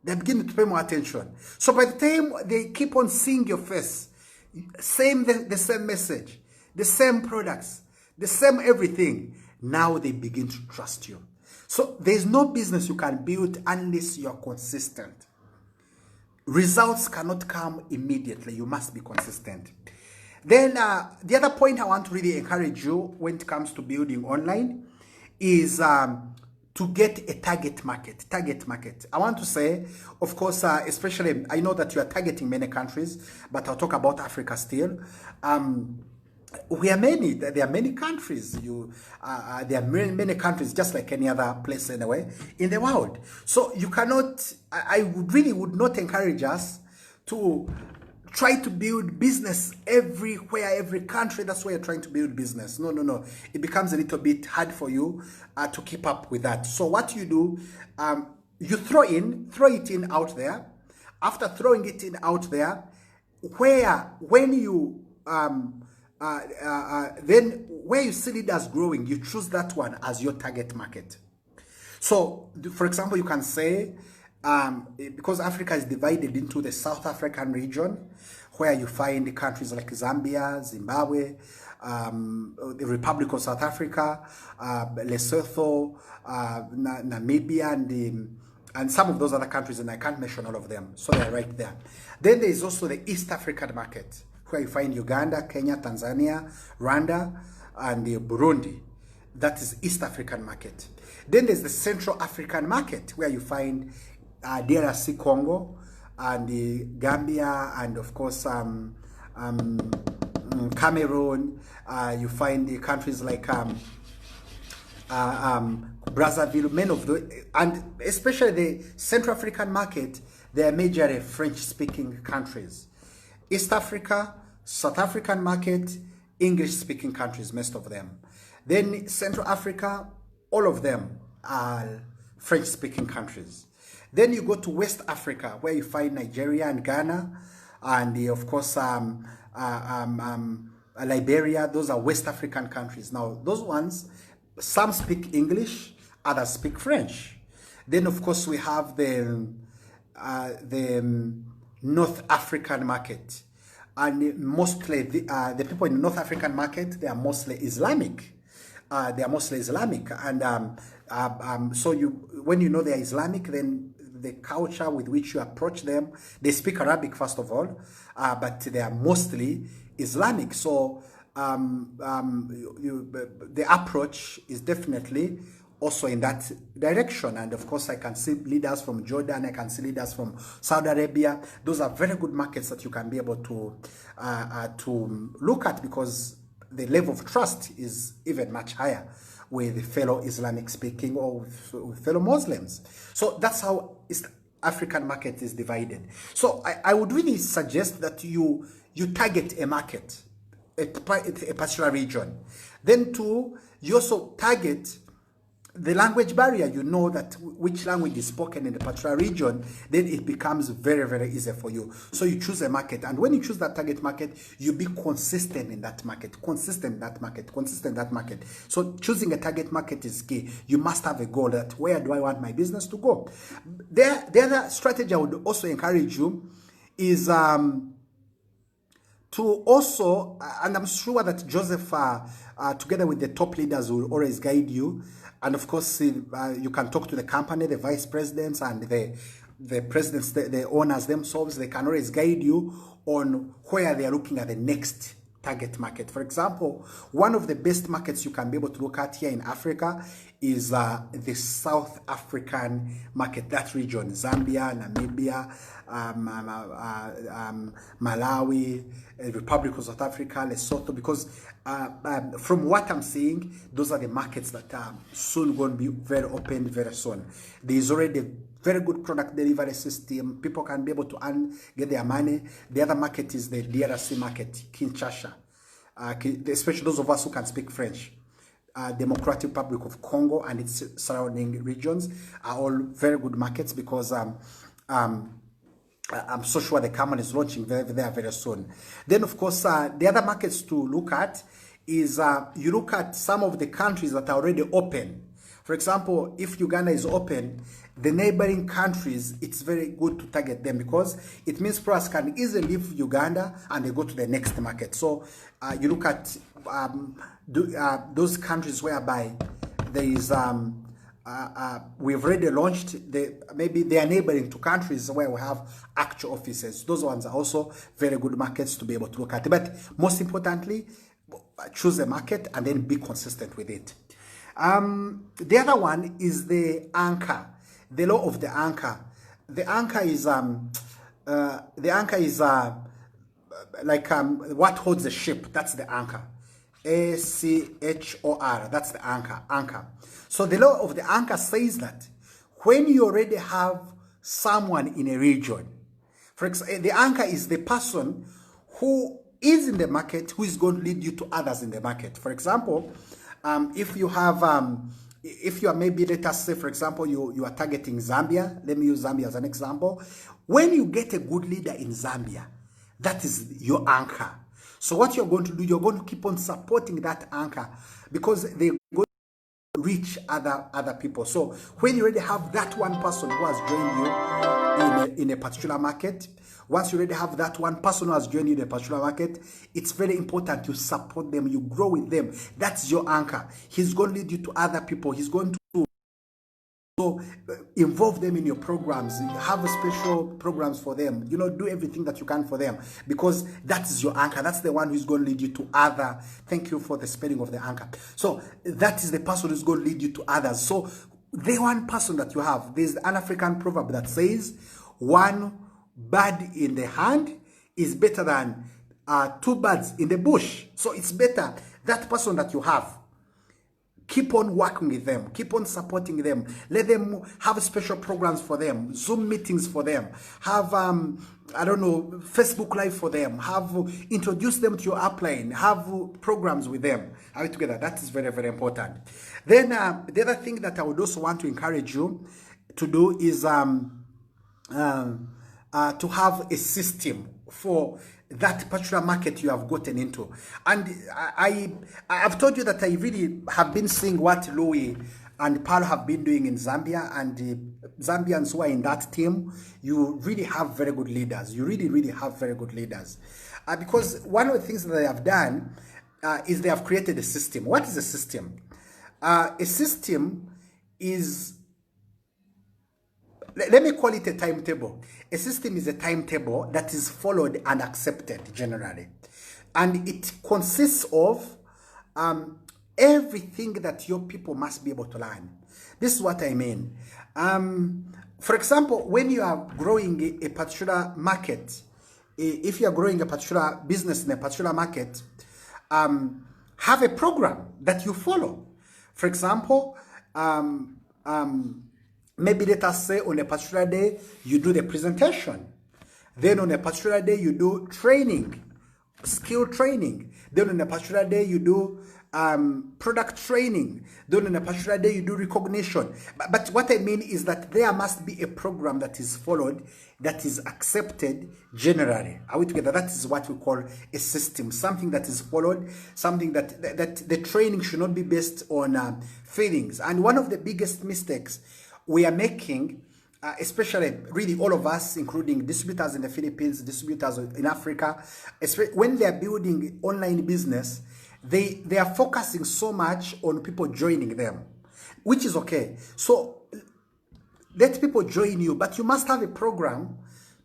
A: They're beginning to pay more attention. So by the time they keep on seeing your face, the same message, the same products, the same everything, now they begin to trust you. So there's no business you can build unless you're consistent. results cannot come immediately. You must be consistent. Then the other point I want to really encourage you when it comes to building online is to get a target market. I want to say, of course, especially, I know that you are targeting many countries, but I'll talk about Africa still. There are many countries. There are many countries, just like any other place anyway in the world. So you cannot. I would not encourage us to try to build business everywhere, every country. That's why you're trying to build business. No. It becomes a little bit hard for you to keep up with that. So what you do, you throw it in out there. After throwing it in out there, when you then where you see leaders growing, you choose that one as your target market. So, for example, you can say, because Africa is divided into the South African region, where you find countries like Zambia, Zimbabwe, the Republic of South Africa, Lesotho, Namibia, and some of those other countries, and I can't mention all of them, so they're right there. Then there is also the East African market, where you find Uganda, Kenya, Tanzania, Rwanda, and Burundi. That is East African market. Then there's the Central African market, where you find DRC Congo, and Gambia, and of course Cameroon. You find the countries like Brazzaville, many of the, and especially the Central African market, they are majorly French-speaking countries. East Africa, South African market, English-speaking countries, most of them. Then Central Africa, all of them are French-speaking countries. Then you go to West Africa, where you find Nigeria and Ghana, and of course Liberia. Those are West African countries. Now, those ones, some speak English, others speak French. Then, of course, we have the North African market, and mostly the people in the North African market, they are mostly Islamic. And so when you know they are Islamic, then the culture with which you approach them, they speak Arabic first of all, but they are mostly Islamic. So the approach is definitely also in that direction. And of course, I can see leaders from Jordan, I can see leaders from Saudi Arabia. Those are very good markets that you can be able to look at, because the level of trust is even much higher with fellow Islamic speaking or with fellow Muslims. So that's how East African market is divided. So I would really suggest that you target a market, a particular region. Then two, you also target the language barrier. You know that which language is spoken in the particular region, then it becomes very, very easy for you. So you choose a market, and when you choose that target market, you be consistent in that market, So choosing a target market is key. You must have a goal that where do I want my business to go? The other strategy I would also encourage you is to also, and I'm sure that Joseph, together with the top leaders, will always guide you. And of course, you can talk to the company, the vice presidents, and the presidents, the owners themselves. They can always guide you on where they are looking at the next target market. For example, one of the best markets you can be able to look at here in Africa is the South African market, that region, Zambia, Namibia, Malawi, Republic of South Africa, Lesotho, because from what I'm seeing, those are the markets that are soon going to be very open very soon. There is already a very good product delivery system. People can be able to get their money. The other market is the DRC market, Kinshasa, especially those of us who can speak French. Democratic Republic of Congo and its surrounding regions are all very good markets, because I'm so sure the company is launching there very soon. Then, of course, the other markets to look at is you look at some of the countries that are already open. For example, if Uganda is open, the neighboring countries, it's very good to target them, because it means pros can easily leave Uganda and they go to the next market. So you look at those countries whereby there is we've already launched maybe they are neighboring to countries where we have actual offices. Those ones are also very good markets to be able to look at. But most importantly, choose a market and then be consistent with it. The other one is the anchor, the law of the anchor. The anchor is like what holds the ship. That's the anchor. ACHOR. That's the anchor. Anchor. So the law of the anchor says that when you already have someone in a region, for example, the anchor is the person who is in the market, who is going to lead you to others in the market. For example, if you have, if you are maybe, let us say, for example, you are targeting Zambia. Let me use Zambia as an example. When you get a good leader in Zambia, that is your anchor. So what you're going to do, you're going to keep on supporting that anchor because they're going to reach other people. So when you already have that one person who has joined you in a particular market, once you already have that one person who has joined you in a particular market, it's very important you support them, you grow with them. That's your anchor. He's going to lead you to other people. He's going to involve them in your programs, have special programs for them, do everything that you can for them, because that is your anchor. That's the one who's going to lead you to other. Thank you for the spelling of the anchor. So that is the person who's going to lead you to others. So the one person that you have, there's an African proverb that says one bird in the hand is better than two birds in the bush. So it's better that person that you have, keep on working with them, keep on supporting them, let them have special programs for them, Zoom meetings for them, have I don't know, Facebook Live for them, introduce them to your upline, have programs with them. Are we together? That is very, very important. Then the other thing that I would also want to encourage you to do is to have a system for that particular market you have gotten into. And I've told you that I really have been seeing what Louis and Paul have been doing in Zambia, and Zambians who are in that team, you really have very good leaders. You really, really have very good leaders. Because one of the things that they have done is they have created a system. What is a system? A system is, let me call it a timetable. A system is a timetable that is followed and accepted generally. And it consists of everything that your people must be able to learn. This is what I mean. For example, when you are growing a particular market, if you are growing a particular business in a particular market, have a program that you follow. For example, maybe let us say on a particular day, you do the presentation. Then on a particular day, you do training, skill training. Then on a particular day, you do product training. Then on a particular day, you do recognition. But what I mean is that there must be a program that is followed, that is accepted generally. Are we together? That is what we call a system, something that is followed, something that the training should not be based on feelings. And one of the biggest mistakes we are making, especially really all of us, including distributors in the Philippines, distributors in Africa, when they are building online business, they are focusing so much on people joining them, which is okay. So let people join you, but you must have a program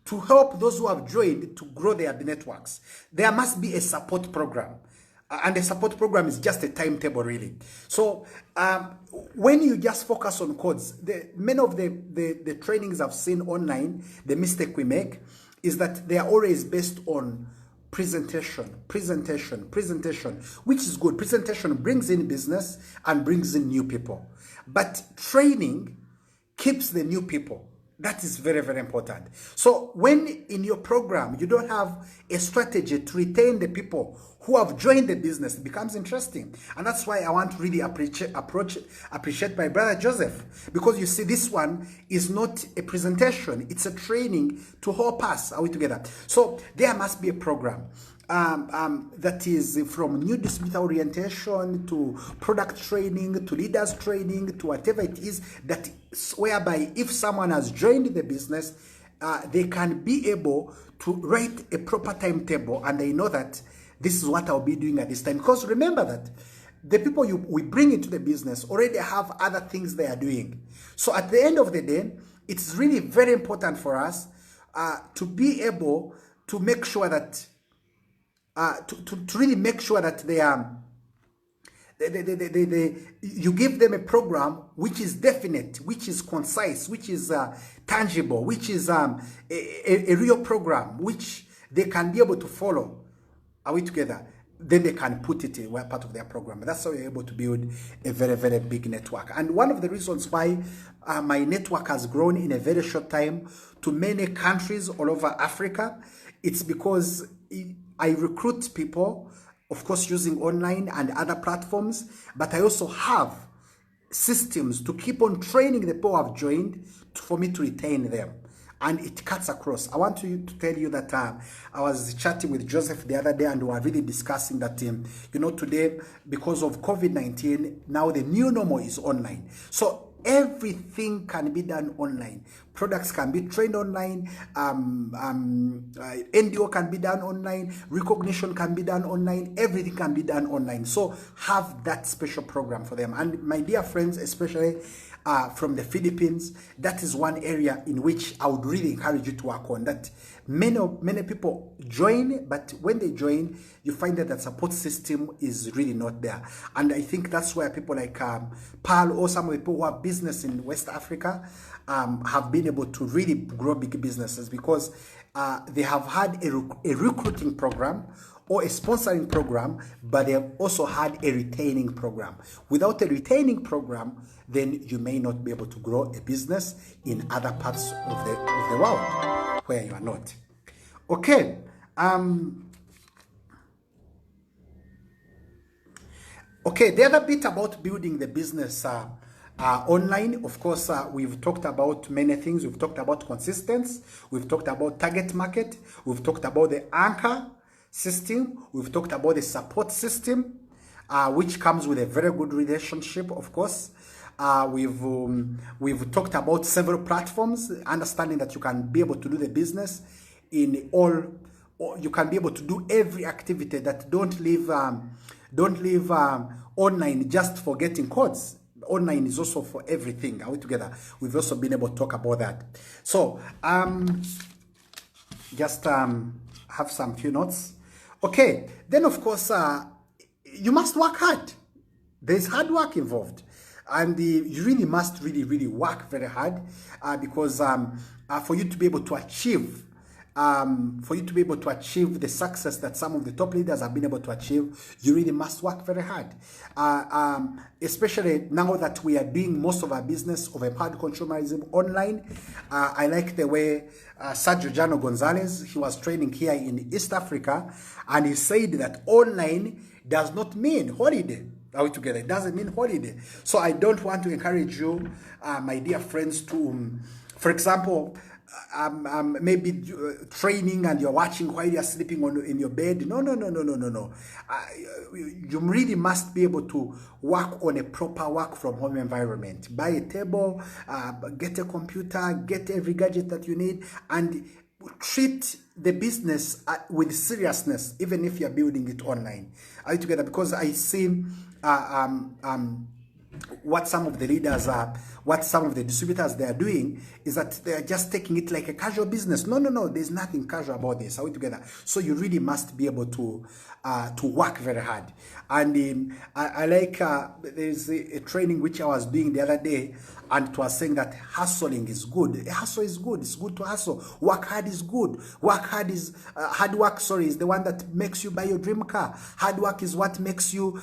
A: to help those who have joined to grow their networks. There must be a support program. And the support program is just a timetable, really. So when you just focus on codes, many of the trainings I've seen online, the mistake we make is that they are always based on presentation, which is good. Presentation brings in business and brings in new people. But training keeps the new people. That is very, very important. So when in your program, you don't have a strategy to retain the people who have joined the business, it becomes interesting. And that's why I want to really appreciate my brother Joseph. Because you see, this one is not a presentation, it's a training to help us. Are we together? So there must be a program that is from new distributor orientation to product training to leaders training to whatever it is, that whereby if someone has joined the business, they can be able to write a proper timetable, and they know that this is what I'll be doing at this time. Because remember that the people we bring into the business already have other things they are doing. So at the end of the day, it's really very important for us to be able to make sure that to really make sure that they are you give them a program which is definite, which is concise, which is tangible, which is a real program which they can be able to follow. Are we together? Then they can put it in part of their program. That's how you're able to build a very, very big network. And one of the reasons why my network has grown in a very short time to many countries all over Africa, it's because I recruit people, of course, using online and other platforms, but I also have systems to keep on training the people who have joined for me to retain them. And it cuts across. I want to tell you that I was chatting with Joseph the other day, and we were really discussing that, you know, today, because of COVID-19, now the new normal is online. So everything can be done online. Products can be trained online. NDO can be done online. Recognition can be done online. Everything can be done online. So have that special program for them. And my dear friends, especially from the Philippines, that is one area in which I would really encourage you to work on. That many people join, but when they join, you find that the support system is really not there. And I think that's where people like Pearl or some of the people who have business in West Africa have been able to really grow big businesses, because they have had a recruiting program or a sponsoring program, but they have also had a retaining program. Without a retaining program, then you may not be able to grow a business in other parts of the world where you are not. Okay. Okay, the other bit about building the business online, of course, we've talked about many things. We've talked about consistency. We've talked about target market. We've talked about the anchor system. We've talked about the support system, which comes with a very good relationship, of course. We've talked about several platforms, understanding that you can be able to do the business in all, or you can be able to do every activity, that don't leave online just for getting codes. Online is also for everything. Are we together? We've also been able to talk about that. So just have some few notes. Okay, then of course you must work hard. There's hard work involved, and you really must really work very hard, because for you to be able to achieve the success that some of the top leaders have been able to achieve, you really must work very hard. Especially now that we are doing most of our business of empowered consumerism online. I like the way Sergio Jano Gonzalez, he was training here in East Africa, and he said that online does not mean holiday. Are we together? It doesn't mean holiday. So I don't want to encourage you, my dear friends, to, for example, maybe training and you're watching while you're sleeping in your bed. No. You really must be able to work on a proper work from home environment. Buy a table, get a computer, get every gadget that you need, and treat the business with seriousness, even if you're building it online. Are you together? Because I see what some of the leaders are, what some of the distributors they are doing is that they are just taking it like a casual business. No, there's nothing casual about this. Are we together? So you really must be able to work very hard. And I like, there's a training which I was doing the other day, and it was saying that hustling is good. Hustle is good. It's good to hustle. Work hard is good. Hard work is the one that makes you buy your dream car. Hard work is what makes you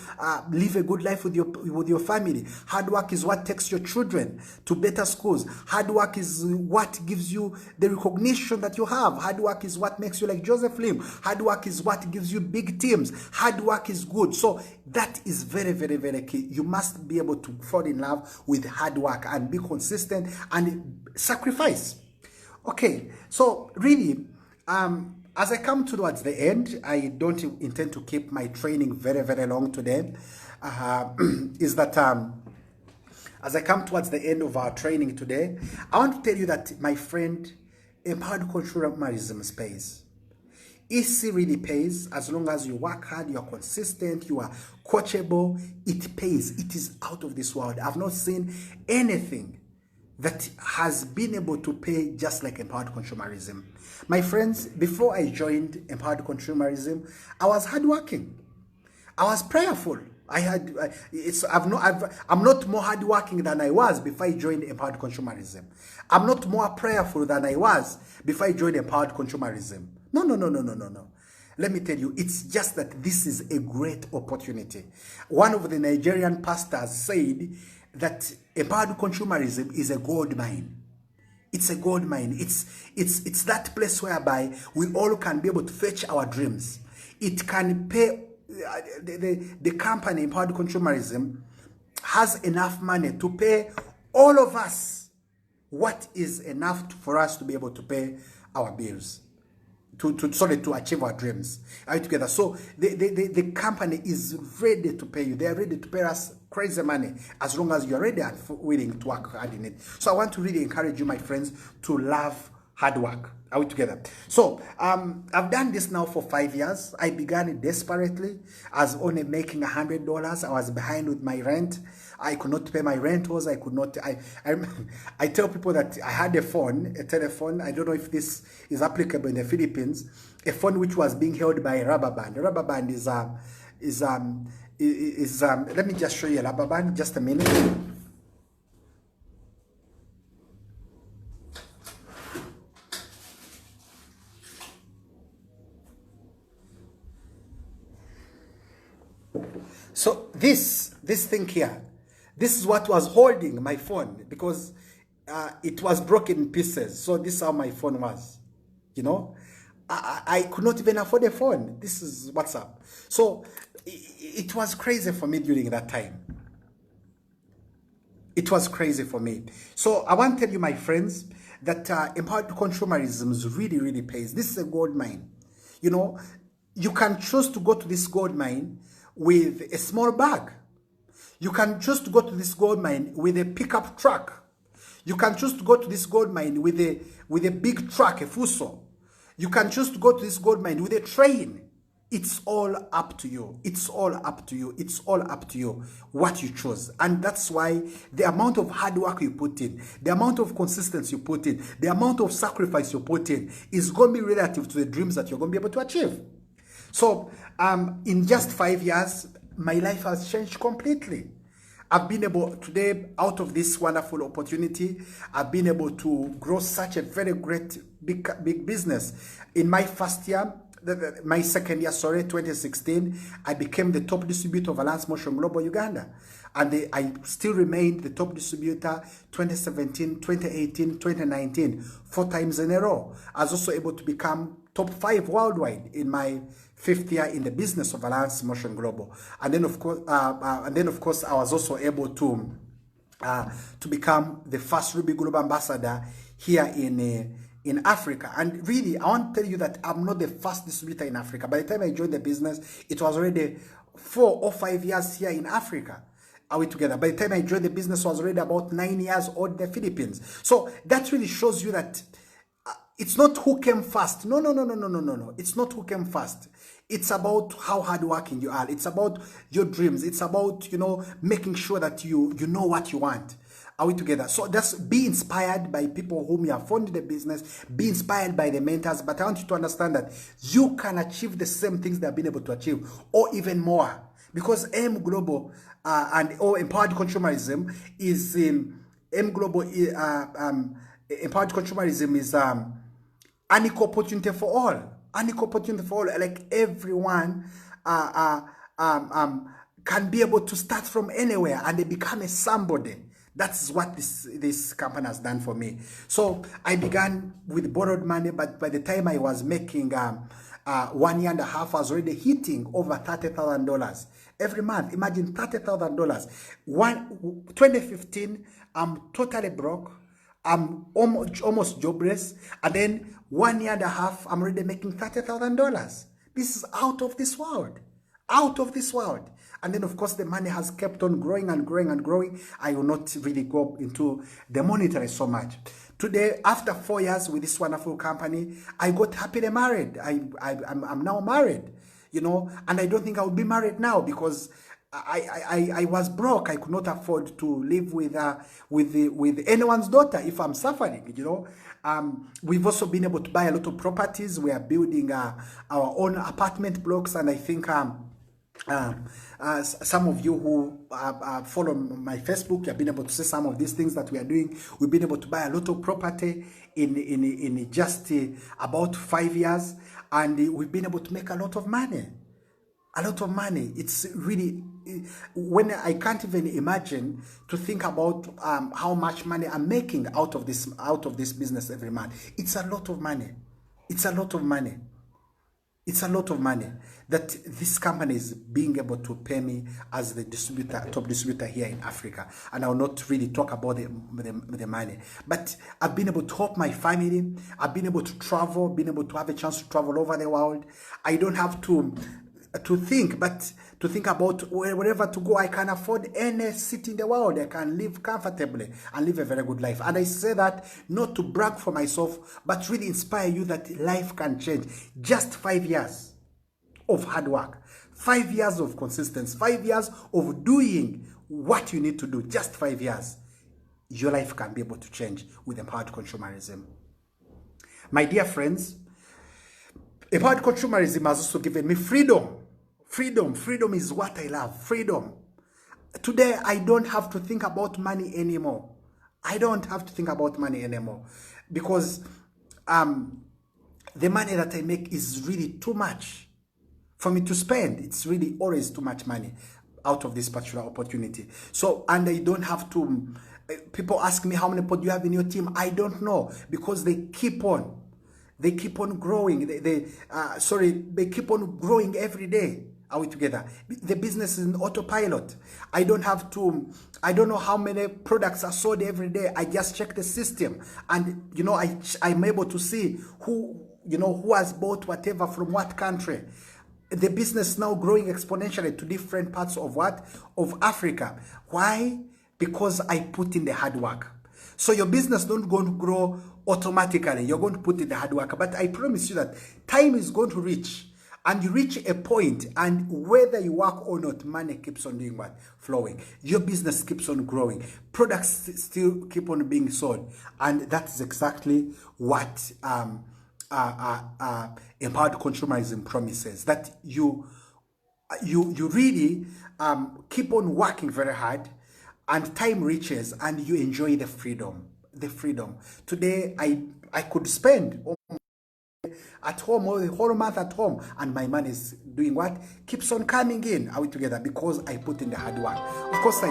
A: live a good life with your family. Hard work is what takes your children to better schools. Hard work is what gives you the recognition that you have. Hard work is what makes you like Joseph Lim. Hard work is what gives you big teams. Hard work is good. So that is very, very, very key. You must be able to fall in love with hard work and be consistent and sacrifice. Okay, so really, as I come towards the end, I don't intend to keep my training very, very long today. Is that as I come towards the end of our training today, I want to tell you that, my friend, empowered consumerism space EC really pays as long as you work hard, you are consistent, you are coachable. It pays. It is out of this world. I've not seen anything that has been able to pay just like empowered consumerism. My friends, before I joined empowered consumerism, I was hardworking. I was prayerful. I'm not more hardworking than I was before I joined empowered consumerism. I'm not more prayerful than I was before I joined empowered consumerism. No. Let me tell you, it's just that this is a great opportunity. One of the Nigerian pastors said that empowered consumerism is a gold mine. It's a gold mine. It's that place whereby we all can be able to fetch our dreams. It can pay. The company empowered consumerism has enough money to pay all of us what is enough for us to be able to pay our bills, to achieve our dreams. Are we together? So the company is ready to pay you. They are ready to pay us crazy money as long as you are ready and willing to work hard in it. So I want to really encourage you, my friends, to love hard work. Are we together? So I've done this now for 5 years. I began it desperately. I was only making $100. I was behind with my rent. I could not pay my rentals. I could not. I tell people that I had a telephone. I don't know if this is applicable in the Philippines. A phone which was being held by a rubber band. A rubber band is let me just show you a rubber band. Just a minute. So this thing here, this is what was holding my phone because it was broken in pieces. So this is how my phone was, you know. I could not even afford a phone. This is what's up. So it was crazy for me during that time. It was crazy for me. So I want to tell you, my friends, that empowered consumerism really pays. This is a gold mine. You know, you can choose to go to this gold mine with a small bag. You can choose to go to this gold mine with a pickup truck. You can choose to go to this gold mine with a big truck, a fuso. You can choose to go to this gold mine with a train. It's all up to you. It's all up to you. It's all up to you what you choose. And that's why the amount of hard work you put in, the amount of consistency you put in, the amount of sacrifice you put in is going to be relative to the dreams that you're going to be able to achieve. So in just 5 years, my life has changed completely. I've been able today, out of this wonderful opportunity, I've been able to grow such a very great big business. In my first year, my second year, 2016, I became the top distributor of Elias Motion Global Uganda. And I still remained the top distributor 2017, 2018, 2019, 4 times in a row. I was also able to become top 5 worldwide in my 5th year in the business of Elias Motion Global. And then of course, I was also able to become the first Ruby Global Ambassador here in Africa. And really, I want to tell you that I'm not the first distributor in Africa. By the time I joined the business, it was already 4 or 5 years here in Africa. Are we together? By the time I joined the business, I was already about 9 years old in the Philippines. So that really shows you that it's not who came first. No. It's not who came first. It's about how hardworking you are. It's about your dreams. It's about, you know, making sure that you know what you want. Are we together? So just be inspired by people whom you have funded the business. Be inspired by the mentors. But I want you to understand that you can achieve the same things they've been able to achieve, or even more. Because M Global or empowered consumerism is empowered consumerism is an equal opportunity for all. An equal opportunity for all. Like everyone can be able to start from anywhere and they become a somebody. That's what this company has done for me. So I began with borrowed money, but by the time I was making 1 year and a half, I was already hitting over $30,000 every month. Imagine $30,000. 2015, I'm totally broke. I'm almost jobless. And then 1 year and a half, I'm already making $30,000. This is out of this world. Out of this world. And then, of course, the money has kept on growing and growing and growing. I will not really go into the monetary so much. Today, after 4 years with this wonderful company, I got happily married. I'm now married, you know, and I don't think I would be married now because I was broke. I could not afford to live with anyone's daughter if I'm suffering, you know. We've also been able to buy a lot of properties. We are building our own apartment blocks, and I think some of you who follow my Facebook, you've been able to see some of these things that we are doing. We've been able to buy a lot of property in just about 5 years, and we've been able to make a lot of money. A lot of money. It's really, when I can't even imagine to think about how much money I'm making out of this business every month. It's a lot of money. It's a lot of money. It's a lot of money that this company is being able to pay me as the top distributor here in Africa. And I'll not really talk about the money. But I've been able to help my family. I've been able to travel, been able to have a chance to travel over the world. I don't have to think about wherever to go. I can afford any city in the world. I can live comfortably and live a very good life. And I say that not to brag for myself, but really inspire you that life can change. Just 5 years of hard work, 5 years of consistency, 5 years of doing what you need to do, just 5 years, your life can be able to change with empowered consumerism. My dear friends, empowered consumerism has also given me freedom. Freedom is what I love. Freedom. Today, I don't have to think about money anymore. I don't have to think about money anymore because the money that I make is really too much for me to spend. It's really always too much money out of this particular opportunity. So, and I don't have to, people ask me how many people do you have in your team? I don't know because they keep on growing. They keep on growing every day. Are we together? The business is in autopilot. I don't know how many products are sold every day. I just check the system, and you know, I'm able to see who has bought whatever from what country. The business is now growing exponentially to different parts of Africa. Why? Because I put in the hard work. So your business don't going to grow automatically. You're going to put in the hard work. But I promise you that time is going to reach. And you reach a point, and whether you work or not, money keeps on doing what? Flowing. Your business keeps on growing. Products still keep on being sold. And that's exactly what empowered consumerism promises. That you really keep on working very hard, and time reaches, and you enjoy the freedom. Today, I could spend at home or the whole month at home, and my money is doing what? Keeps on coming in. Are we together? Because I put in the hard work. Of course, I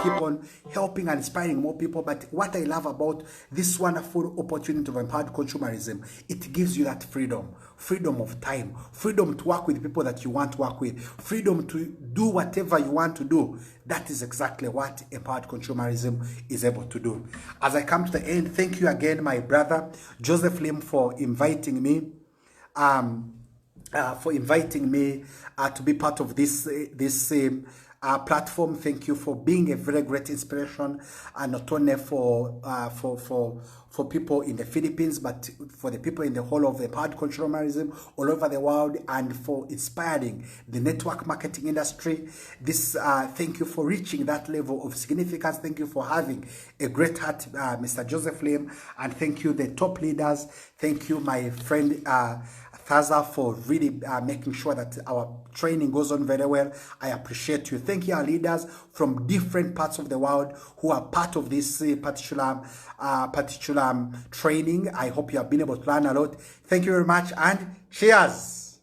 A: keep on helping and inspiring more people. But what I love about this wonderful opportunity of empowered consumerism, it gives you that freedom of time, freedom to work with people that you want to work with, freedom to do whatever you want to do. That is exactly what empowered consumerism is able to do. As I come to the end, thank you again, my brother Joseph Lim, for inviting me. To be part of this platform. Thank you for being a very great inspiration, and not only for people in the Philippines, but for the people in the whole of the empowered consumerism all over the world, and for inspiring the network marketing industry. Thank you for reaching that level of significance. Thank you for having a great heart, Mr. Joseph Lim, and thank you, the top leaders. Thank you, my friend Thaza, for really making sure that our training goes on very well. I appreciate you. Thank you, our leaders from different parts of the world who are part of this particular training. I hope you have been able to learn a lot. Thank you very much, and cheers.